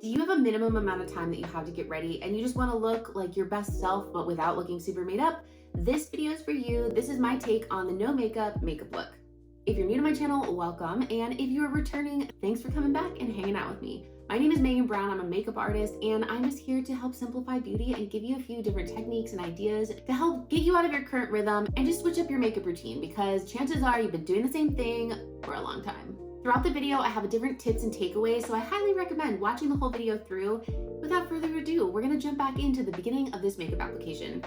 Do you have a minimum amount of time that you have to get ready and you just want to look like your best self but without looking super made up? This video is for you. This is my take on the no makeup look. If you're new to my channel, welcome. And if you're returning, thanks for coming back and hanging out with me. My name is Megan Brown. I'm a makeup artist and I'm just here to help simplify beauty and give you a few different techniques and ideas to help get you out of your current rhythm and just switch up your makeup routine, because chances are you've been doing the same thing for a long time. Throughout the video, I have different tips and takeaways, so I highly recommend watching the whole video through. Without further ado, we're gonna jump back into the beginning of this makeup application.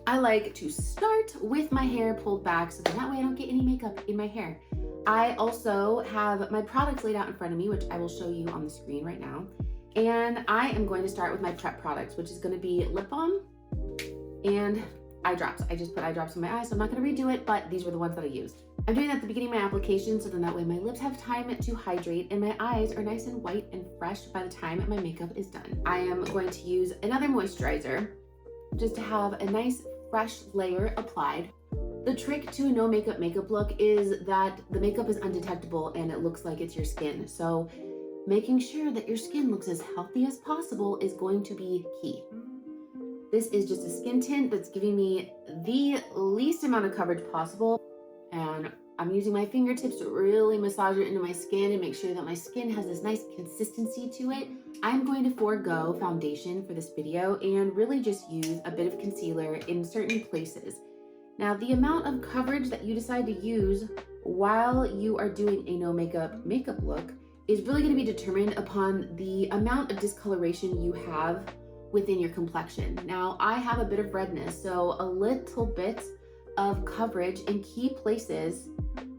I like to start with my hair pulled back so that way I don't get any makeup in my hair. I also have my products laid out in front of me, which I will show you on the screen right now. And I am going to start with my prep products, which is gonna be lip balm and eye drops. I just put eye drops in my eyes, so I'm not gonna redo it, but these were the ones that I used. I'm doing that at the beginning of my application, so then that way my lips have time to hydrate and my eyes are nice and white and fresh by the time my makeup is done. I am going to use another moisturizer just to have a nice fresh layer applied. The trick to a no makeup look is that the makeup is undetectable and it looks like it's your skin. So making sure that your skin looks as healthy as possible is going to be key. This is just a skin tint that's giving me the least amount of coverage possible. And I'm using my fingertips to really massage it into my skin and make sure that my skin has this nice consistency to it. I'm going to forego foundation for this video and really just use a bit of concealer in certain places. Now, the amount of coverage that you decide to use while you are doing a no makeup look is really going to be determined upon the amount of discoloration you have within your complexion. Now, I have a bit of redness, so a little bit of coverage in key places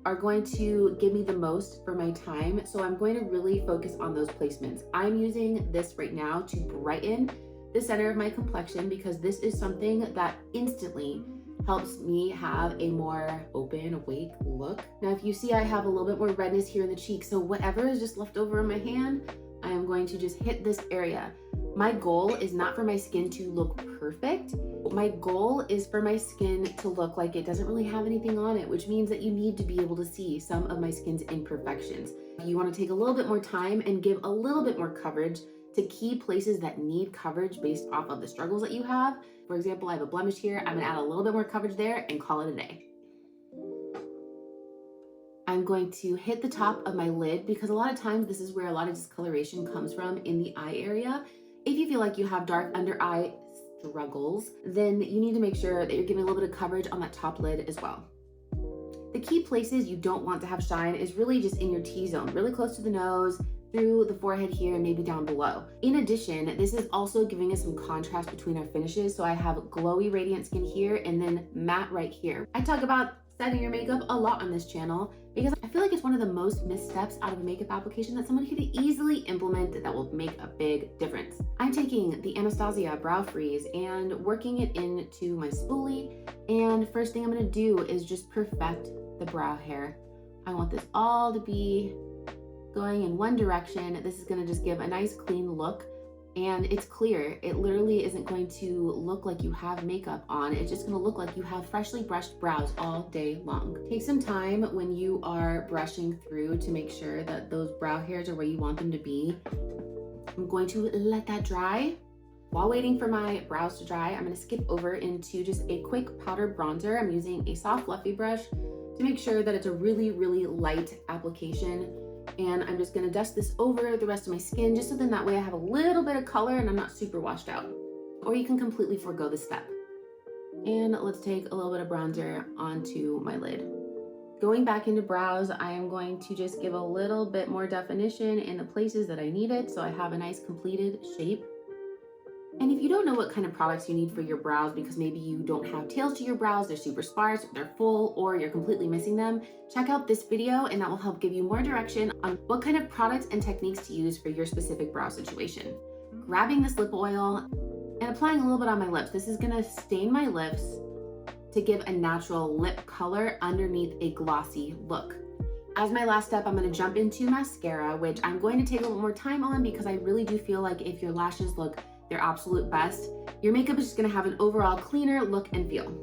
are going to give me the most for my time. So I'm going to really focus on those placements. I'm using this right now to brighten the center of my complexion because this is something that instantly helps me have a more open, awake look. Now, if you see, I have a little bit more redness here in the cheek. So whatever is just left over in my hand, I am going to just hit this area. My goal is not for my skin to look perfect. My goal is for my skin to look like it doesn't really have anything on it, which means that you need to be able to see some of my skin's imperfections. You want to take a little bit more time and give a little bit more coverage to key places that need coverage based off of the struggles that you have. For example, I have a blemish here. I'm gonna add a little bit more coverage there and call it a day. I'm going to hit the top of my lid because a lot of times this is where a lot of discoloration comes from in the eye area. If you feel like you have dark under eye struggles, then you need to make sure that you're giving a little bit of coverage on that top lid as well. The key places you don't want to have shine is really just in your T-zone, really close to the nose, through the forehead here, and maybe down below. In addition, this is also giving us some contrast between our finishes. So I have glowy radiant skin here and then matte right here. I talk about setting your makeup a lot on this channel because I feel like it's one of the most missed steps out of a makeup application that someone could easily implement that will make a big difference. I'm taking the Anastasia Brow Freeze and working it into my spoolie. And first thing I'm gonna do is just perfect the brow hair. I want this all to be going in one direction. This is gonna just give a nice clean look and it's clear. It literally isn't going to look like you have makeup on. It's just gonna look like you have freshly brushed brows all day long. Take some time when you are brushing through to make sure that those brow hairs are where you want them to be. I'm going to let that dry. While waiting for my brows to dry, I'm gonna skip over into just a quick powder bronzer. I'm using a soft fluffy brush to make sure that it's a really, really light application. And I'm just gonna dust this over the rest of my skin just so then that way I have a little bit of color and I'm not super washed out. Or you can completely forego this step. And let's take a little bit of bronzer onto my lid. Going back into brows, I am going to just give a little bit more definition in the places that I need it so I have a nice completed shape. And if you don't know what kind of products you need for your brows because maybe you don't have tails to your brows, they're super sparse, they're full, or you're completely missing them, check out this video and that will help give you more direction on what kind of products and techniques to use for your specific brow situation. Grabbing this lip oil and applying a little bit on my lips. This is gonna stain my lips to give a natural lip color underneath a glossy look. As my last step, I'm gonna jump into mascara, which I'm going to take a little more time on because I really do feel like if your lashes look their absolute best, your makeup is just gonna have an overall cleaner look and feel.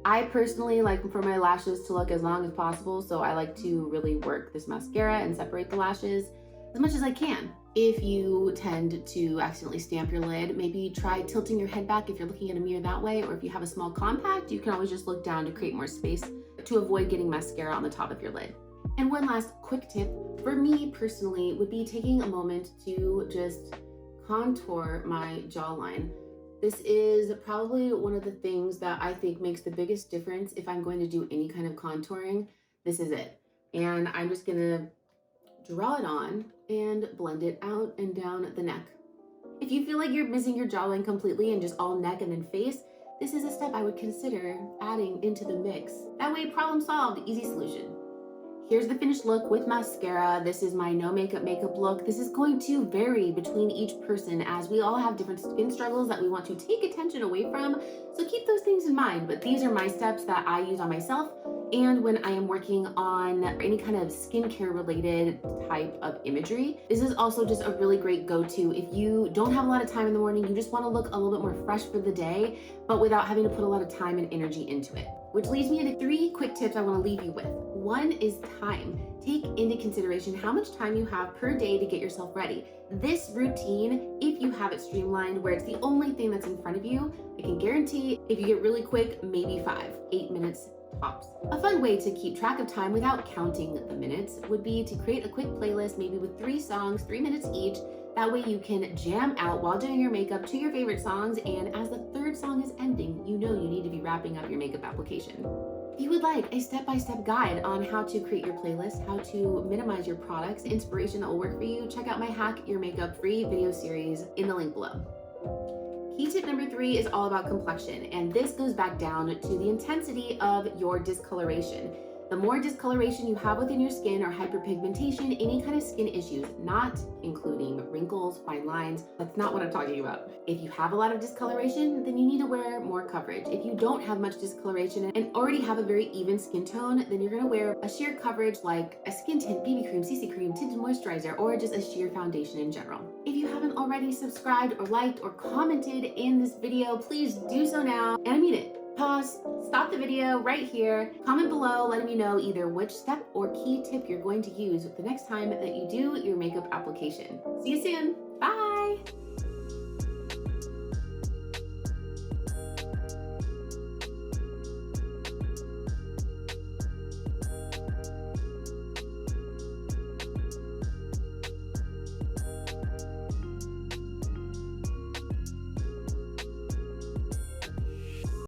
I personally like for my lashes to look as long as possible, so I like to really work this mascara and separate the lashes as much as I can. If you tend to accidentally stamp your lid, maybe try tilting your head back if you're looking at a mirror that way, or if you have a small compact, you can always just look down to create more space to avoid getting mascara on the top of your lid. And one last quick tip for me personally would be taking a moment to just contour my jawline. This is probably one of the things that I think makes the biggest difference if I'm going to do any kind of contouring. This is it. And I'm just gonna draw it on and blend it out and down the neck. If you feel like you're missing your jawline completely and just all neck and then face, this is a step I would consider adding into the mix. That way, problem solved, easy solution. Here's the finished look with mascara. This is my no makeup look. This is going to vary between each person as we all have different skin struggles that we want to take attention away from. So keep those things in mind, but these are my steps that I use on myself and when I am working on any kind of skincare related type of imagery. This is also just a really great go-to if you don't have a lot of time in the morning, you just want to look a little bit more fresh for the day, but without having to put a lot of time and energy into it. Which leads me into 3 quick tips I want to leave you with. One is time. Take into consideration how much time you have per day to get yourself ready. This routine, if you have it streamlined where it's the only thing that's in front of you, I can guarantee if you get really quick, maybe 8 minutes tops. A fun way to keep track of time without counting the minutes would be to create a quick playlist, maybe with 3 songs, 3 minutes each. That way you can jam out while doing your makeup to your favorite songs, and as the 3rd song is ending, you know you need to be wrapping up your makeup application. If you would like a step-by-step guide on how to create your playlist, how to minimize your products, inspiration that will work for you, check out my Hack Your Makeup free video series in the link below. Key tip number 3 is all about complexion, and this goes back down to the intensity of your discoloration. The more discoloration you have within your skin or hyperpigmentation, any kind of skin issues, not including wrinkles, fine lines, that's not what I'm talking about. If you have a lot of discoloration, then you need to wear more coverage. If you don't have much discoloration and already have a very even skin tone, then you're gonna wear a sheer coverage like a skin tint, BB cream, CC cream, tinted moisturizer, or just a sheer foundation in general. If you haven't already subscribed or liked or commented in this video, please do so now, and I mean it. Pause, stop the video right here, comment below letting me know either which step or key tip you're going to use the next time that you do your makeup application. See you soon, bye!